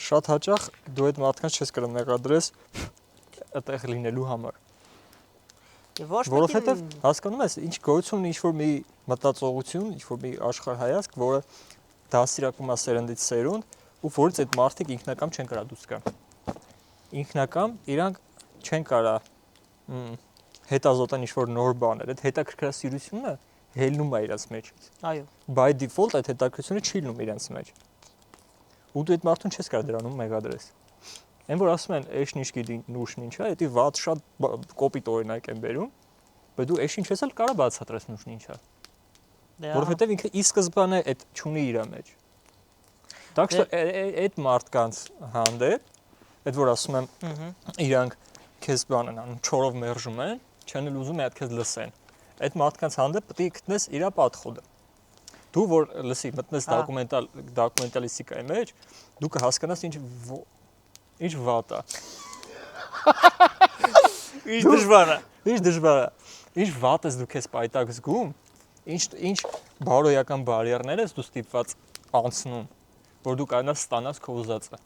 շատ հաճախ դու այդ մարդկանց չես կարող մեղադրես այդտեղ լինելու համար։ Որովհետև հասկանում ես, ինչ գոյություն ունի ինչ-որ մի մտածողություն, ինչ-որ մի աշխարհայացք, որը դաստիարակում է սերնդից սերունդ, ու որից այդ մարդիկ ինքնակամ չեն կարող դուրս գան։ Ինքնակամ իրանք չեն կարող հետազոտեն ինչ-որ նոր բաներ, այդ հետաքրքրասիրությունը հելնում է իրաց մեջից։ Այո։ By default այդ հետաքրքրությունը չի լինում իրաց մեջ։ Ու դու այդ մարդուն չես կարող դրանում մեղադրես։ Այն որ ասում են էշն ինչ գիտի նուշն ինչ է, դա վատ շատ կոպիտ օրինակ են բերում, բայց դու էշ ինչ ես էլ կարող բացատրես նուշն ինչ է։ Որովհետև ինքը ի սկզբանե այդ չունի իր մեջ։ Так что այդ մարդկանց հանդեպ, այդ որ ասում եմ, իրանք քեզ բան են անում, չորով մերժում են, չեն էլ ուզում այդ քեզ լսեն։ Այդ մարդկանց հանդեպ պետք է գտնես իր պատխոդը։ Դու որ լսի մտնես դոկումենտալիստիկայի մեջ, դու կհասկանաս ինչ վատ է։ Ինչ դժվար է։ Ինչ վատ ես դու քեզ պայտակ զգում, ինչ բարոյական բարիերներ ես դու ստիպված անցնում, որ դու կարողանաս ստանաս քո ուզածը։